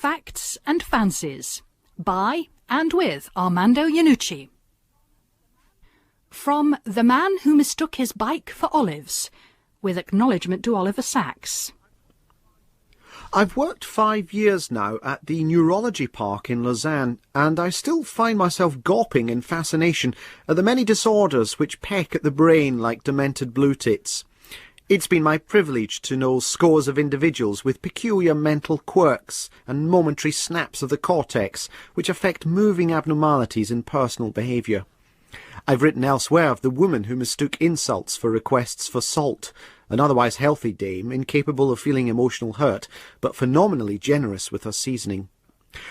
Facts and Fancies by and with Armando Iannucci. From The Man Who Mistook His Bike for Olives, with acknowledgement to Oliver Sacks. I've worked 5 years now at the Neurology Park in Lausanne, and I still find myself gawping in fascination at the many disorders which peck at the brain like demented blue tits. It's been my privilege to know scores of individuals with peculiar mental quirks and momentary snaps of the cortex which affect moving abnormalities in personal behaviour. I've written elsewhere of the woman who mistook insults for requests for salt, an otherwise healthy dame incapable of feeling emotional hurt, but phenomenally generous with her seasoning.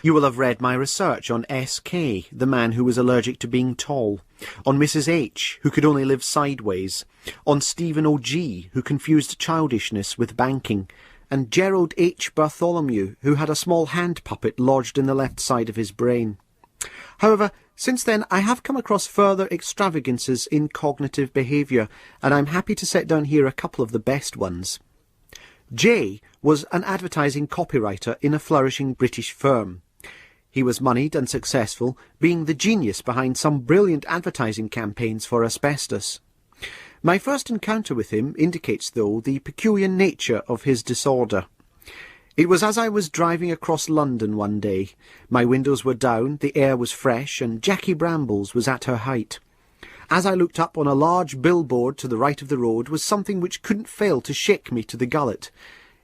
You will have read my research on S.K., the man who was allergic to being tall, on Mrs. H., who could only live sideways, on Stephen O.G., who confused childishness with banking, and Gerald H. Bartholomew, who had a small hand puppet lodged in the left side of his brain. However, since then I have come across further extravagances in cognitive behaviour, and I'm happy to set down here a couple of the best ones. J was an advertising copywriter in a flourishing British firm. He was moneyed and successful, being the genius behind some brilliant advertising campaigns for asbestos. My first encounter with him indicates, though, the peculiar nature of his disorder. It was as I was driving across London one day. My windows were down, the air was fresh, and Jackie Brambles was at her height. As I looked up on a large billboard to the right of the road was something which couldn't fail to shake me to the gullet.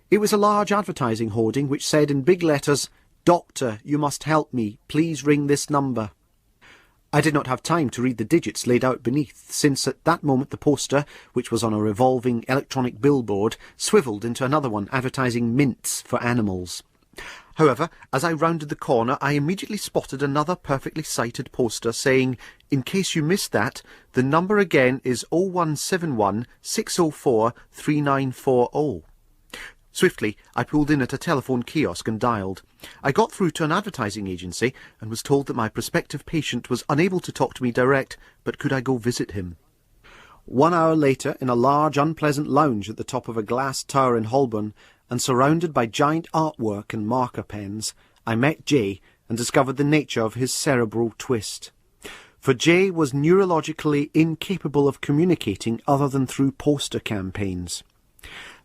It was a large advertising hoarding which said in big letters, "Doctor, you must help me. Please ring this number." I did not have time to read the digits laid out beneath, since at that moment the poster, which was on a revolving electronic billboard, swivelled into another one advertising mints for animals. However, as I rounded the corner, I immediately spotted another perfectly sighted poster saying, "In case you missed that, the number again is 0171 604 3940. Swiftly, I pulled in at a telephone kiosk and dialed. I got through to an advertising agency and was told that my prospective patient was unable to talk to me direct, but could I go visit him? 1 hour later, in a large, unpleasant lounge at the top of a glass tower in Holborn, and surrounded by giant artwork and marker pens, I met J and discovered the nature of his cerebral twist. For J was neurologically incapable of communicating other than through poster campaigns.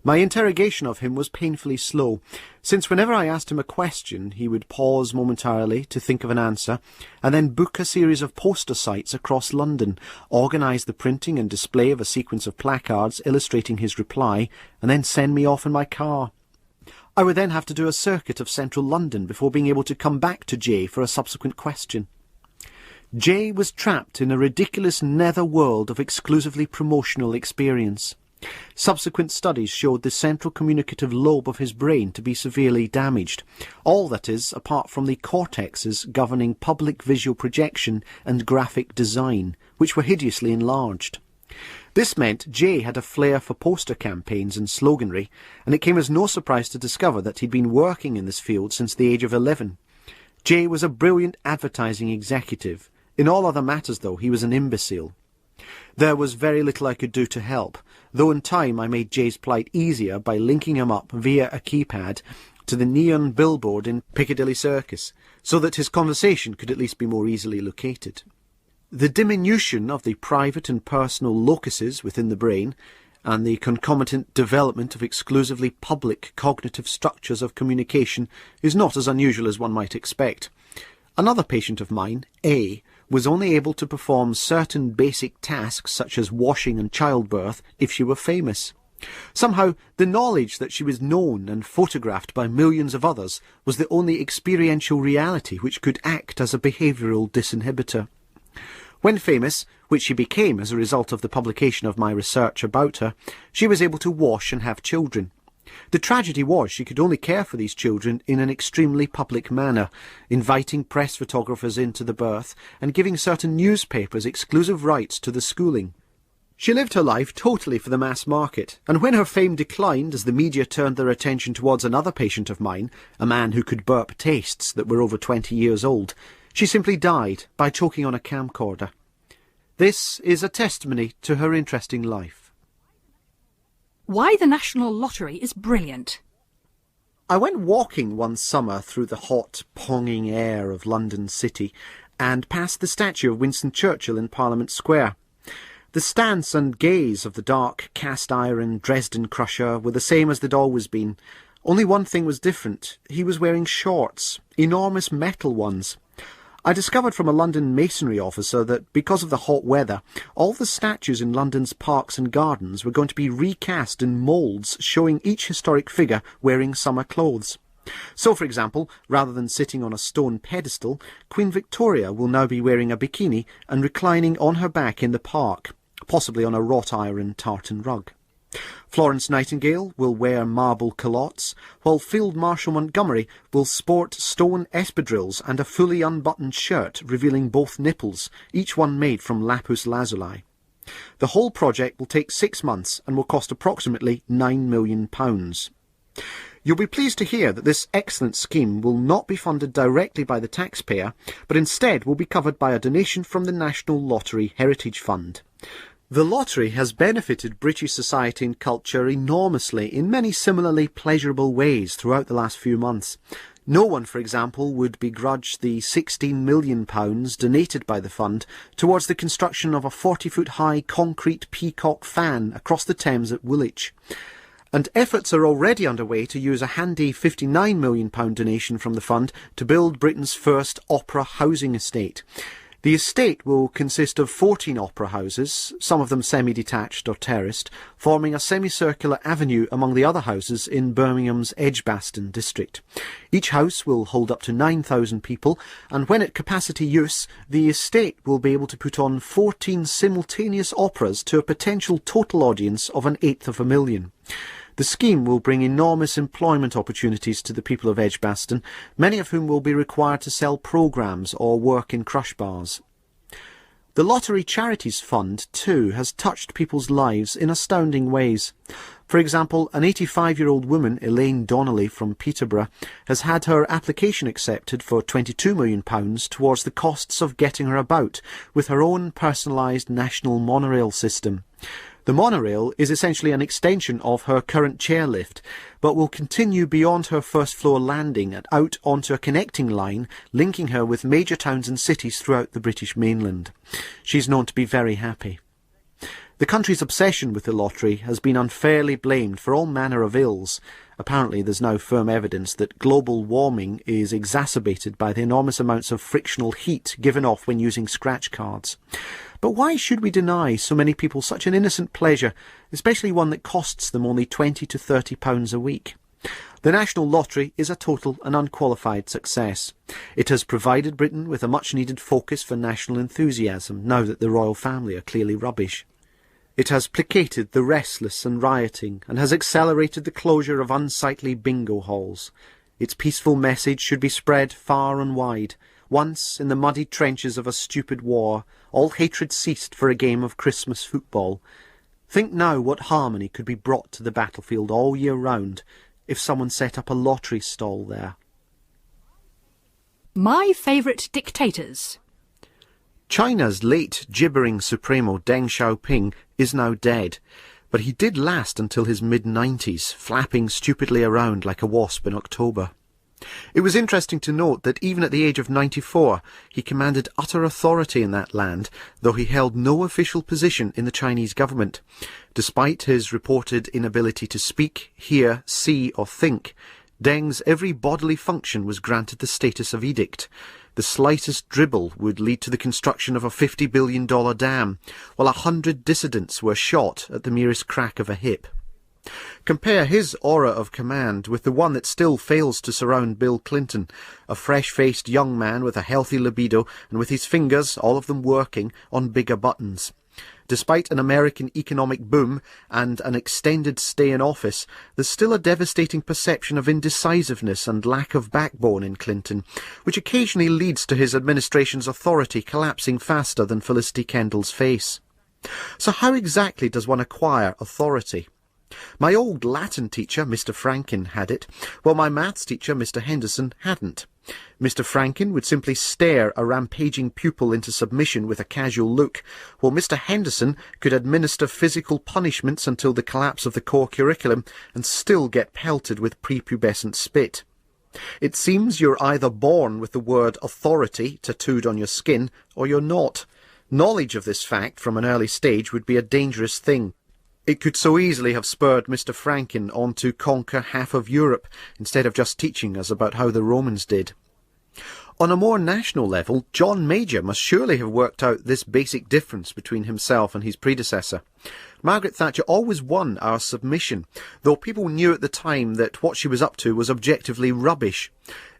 My interrogation of him was painfully slow, since whenever I asked him a question, he would pause momentarily to think of an answer, and then book a series of poster sites across London, organise the printing and display of a sequence of placards illustrating his reply, and then send me off in my car. I would then have to do a circuit of central London before being able to come back to J for a subsequent question. J was trapped in a ridiculous nether world of exclusively promotional experience. Subsequent studies showed the central communicative lobe of his brain to be severely damaged, all that is, apart from the cortexes governing public visual projection and graphic design, which were hideously enlarged. This meant J had a flair for poster campaigns and sloganry, and it came as no surprise to discover that he'd been working in this field since the age of 11. J was a brilliant advertising executive. In all other matters, though, he was an imbecile. There was very little I could do to help, though in time I made Jay's plight easier by linking him up via a keypad to the neon billboard in Piccadilly Circus, so that his conversation could at least be more easily located. The diminution of the private and personal locuses within the brain, and the concomitant development of exclusively public cognitive structures of communication is not as unusual as one might expect. Another patient of mine, A, was only able to perform certain basic tasks such as washing and childbirth if she were famous. Somehow, the knowledge that she was known and photographed by millions of others was the only experiential reality which could act as a behavioural disinhibitor. When famous, which she became as a result of the publication of my research about her, she was able to wash and have children. The tragedy was she could only care for these children in an extremely public manner, inviting press photographers into the birth and giving certain newspapers exclusive rights to the schooling. She lived her life totally for the mass market, and when her fame declined as the media turned their attention towards another patient of mine, a man who could burp tastes that were over 20 years old, she simply died by choking on a camcorder. This is a testimony to her interesting life. Why the National Lottery is brilliant. I went walking one summer through the hot, ponging air of London City and past the statue of Winston Churchill in Parliament Square. The stance and gaze of the dark, cast-iron Dresden crusher were the same as they'd always been. Only one thing was different. He was wearing shorts, enormous metal ones. I discovered from a London masonry officer that because of the hot weather, all the statues in London's parks and gardens were going to be recast in moulds showing each historic figure wearing summer clothes. So, for example, rather than sitting on a stone pedestal, Queen Victoria will now be wearing a bikini and reclining on her back in the park, possibly on a wrought-iron tartan rug. Florence Nightingale will wear marble culottes, while Field Marshal Montgomery will sport stone espadrilles and a fully unbuttoned shirt revealing both nipples, each one made from lapis lazuli. The whole project will take 6 months and will cost approximately £9 million. You'll be pleased to hear that this excellent scheme will not be funded directly by the taxpayer, but instead will be covered by a donation from the National Lottery Heritage Fund. The lottery has benefited British society and culture enormously in many similarly pleasurable ways throughout the last few months. No one, for example, would begrudge the £16 million donated by the fund towards the construction of a 40-foot-high concrete peacock fan across the Thames at Woolwich. And efforts are already underway to use a handy £59 million donation from the fund to build Britain's first opera housing estate. The estate will consist of 14 opera houses, some of them semi-detached or terraced, forming a semicircular avenue among the other houses in Birmingham's Edgbaston district. Each house will hold up to 9,000 people, and when at capacity use, the estate will be able to put on 14 simultaneous operas to a potential total audience of 1/8 The scheme will bring enormous employment opportunities to the people of Edgbaston, many of whom will be required to sell programmes or work in crush bars. The Lottery Charities Fund, too, has touched people's lives in astounding ways. For example, an 85-year-old woman, Elaine Donnelly from Peterborough, has had her application accepted for £22 million towards the costs of getting her about with her own personalised national monorail system. The monorail is essentially an extension of her current chairlift, but will continue beyond her first-floor landing and out onto a connecting line, linking her with major towns and cities throughout the British mainland. She's known to be very happy. The country's obsession with the lottery has been unfairly blamed for all manner of ills. Apparently there's now firm evidence that global warming is exacerbated by the enormous amounts of frictional heat given off when using scratch cards. But why should we deny so many people such an innocent pleasure, especially one that costs them only £20 to £30 a week? The National Lottery is a total and unqualified success. It has provided Britain with a much-needed focus for national enthusiasm, now that the royal family are clearly rubbish. It has placated the restless and rioting, and has accelerated the closure of unsightly bingo halls. Its peaceful message should be spread far and wide. Once, in the muddy trenches of a stupid war, all hatred ceased for a game of Christmas football. Think now what harmony could be brought to the battlefield all year round if someone set up a lottery stall there. My favourite dictators. China's late gibbering Supremo Deng Xiaoping is now dead, but he did last until his mid-90s, flapping stupidly around like a wasp in October. It was interesting to note that even at the age of 94, he commanded utter authority in that land, though he held no official position in the Chinese government. Despite his reported inability to speak, hear, see or think, Deng's every bodily function was granted the status of edict. The slightest dribble would lead to the construction of a $50 billion dam, while 100 dissidents were shot at the merest crack of a hip. Compare his aura of command with the one that still fails to surround Bill Clinton, a fresh-faced young man with a healthy libido and with his fingers, all of them working, on bigger buttons. Despite an American economic boom and an extended stay in office, there's still a devastating perception of indecisiveness and lack of backbone in Clinton, which occasionally leads to his administration's authority collapsing faster than Felicity Kendall's face. So how exactly does one acquire authority? My old Latin teacher, Mr. Frankin, had it, while my maths teacher, Mr. Henderson, hadn't. Mr. Frankin would simply stare a rampaging pupil into submission with a casual look, while Mr. Henderson could administer physical punishments until the collapse of the core curriculum and still get pelted with prepubescent spit. It seems you're either born with the word authority tattooed on your skin, or you're not. Knowledge of this fact from an early stage would be a dangerous thing. It could so easily have spurred Mr. Frankin on to conquer half of Europe, instead of just teaching us about how the Romans did. On a more national level, John Major must surely have worked out this basic difference between himself and his predecessor. Margaret Thatcher always won our submission, though people knew at the time that what she was up to was objectively rubbish.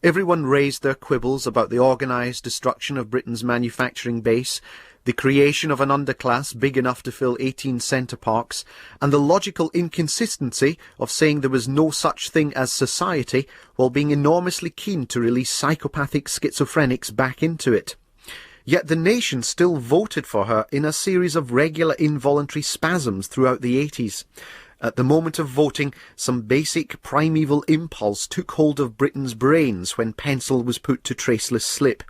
Everyone raised their quibbles about the organised destruction of Britain's manufacturing base, the creation of an underclass big enough to fill 18 centre parks, and the logical inconsistency of saying there was no such thing as society while being enormously keen to release psychopathic schizophrenics back into it. Yet the nation still voted for her in a series of regular involuntary spasms throughout the 80s. At the moment of voting, some basic primeval impulse took hold of Britain's brains when pencil was put to traceless slip.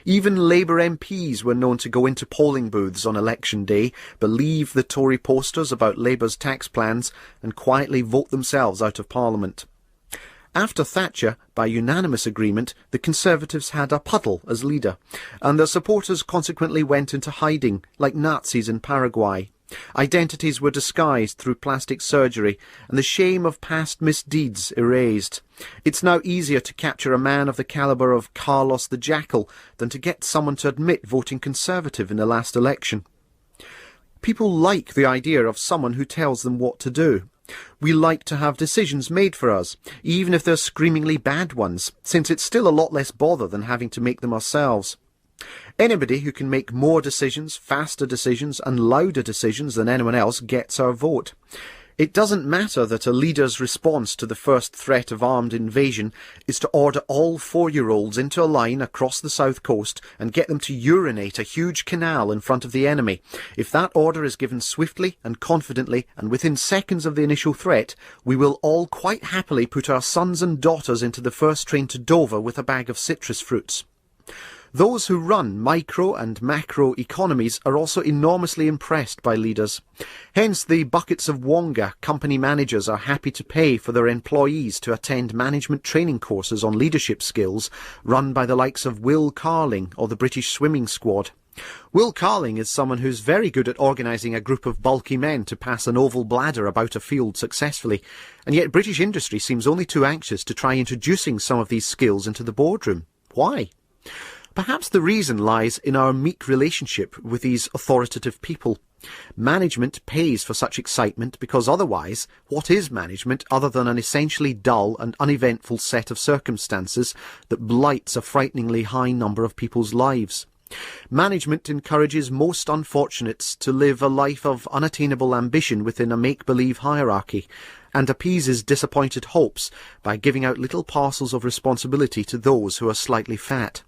Even Labour MPs were known to go into polling booths on election day, believe the Tory posters about Labour's tax plans, and quietly vote themselves out of Parliament. After Thatcher, by unanimous agreement, the Conservatives had a Puddle as leader, and their supporters consequently went into hiding, like Nazis in Paraguay. Identities were disguised through plastic surgery, and the shame of past misdeeds erased. It's now easier to capture a man of the calibre of Carlos the Jackal than to get someone to admit voting Conservative in the last election. People like the idea of someone who tells them what to do. We like to have decisions made for us, even if they're screamingly bad ones, since it's still a lot less bother than having to make them ourselves. Anybody who can make more decisions, faster decisions, and louder decisions than anyone else gets our vote. It doesn't matter that a leader's response to the first threat of armed invasion is to order all 4-year-olds into a line across the south coast and get them to urinate a huge canal in front of the enemy. If that order is given swiftly and confidently and within seconds of the initial threat, we will all quite happily put our sons and daughters into the first train to Dover with a bag of citrus fruits. Those who run micro and macro economies are also enormously impressed by leaders. Hence the buckets of wonga company managers are happy to pay for their employees to attend management training courses on leadership skills run by the likes of Will Carling or the British Swimming Squad. Will Carling is someone who's very good at organising a group of bulky men to pass an oval bladder about a field successfully, and yet British industry seems only too anxious to try introducing some of these skills into the boardroom. Why? Perhaps the reason lies in our meek relationship with these authoritative people. Management pays for such excitement because otherwise, what is management other than an essentially dull and uneventful set of circumstances that blights a frighteningly high number of people's lives? Management encourages most unfortunates to live a life of unattainable ambition within a make-believe hierarchy, and appeases disappointed hopes by giving out little parcels of responsibility to those who are slightly fat.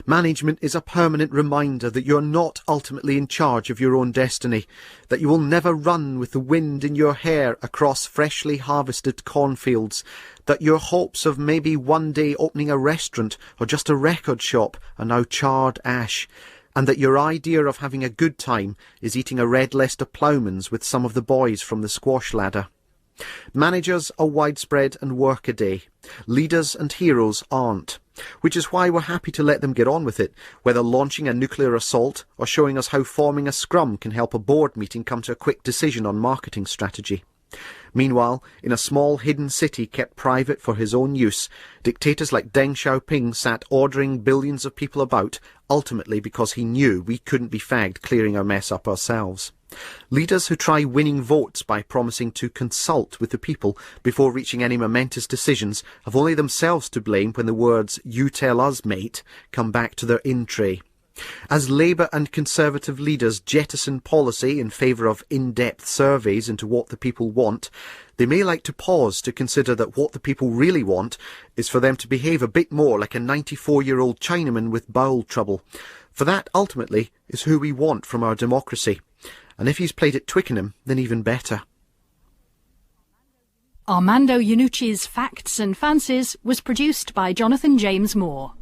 Management is a permanent reminder that you're not ultimately in charge of your own destiny, that you will never run with the wind in your hair across freshly harvested cornfields, that your hopes of maybe one day opening a restaurant or just a record shop are now charred ash, and that your idea of having a good time is eating a red Leicester ploughman's with some of the boys from the squash ladder. Managers are widespread and workaday. Leaders and heroes aren't, which is why we're happy to let them get on with it, whether launching a nuclear assault or showing us how forming a scrum can help a board meeting come to a quick decision on marketing strategy. Meanwhile, in a small hidden city kept private for his own use, dictators like Deng Xiaoping sat ordering billions of people about, ultimately because he knew we couldn't be fagged clearing our mess up ourselves. Leaders who try winning votes by promising to consult with the people before reaching any momentous decisions have only themselves to blame when the words "you tell us, mate" come back to their in-tray. As Labour and Conservative leaders jettison policy in favour of in-depth surveys into what the people want, they may like to pause to consider that what the people really want is for them to behave a bit more like a 94-year-old Chinaman with bowel trouble. For that, ultimately, is who we want from our democracy. And if he's played at Twickenham, then even better. Armando Iannucci's Facts and Fancies was produced by Jonathan James Moore.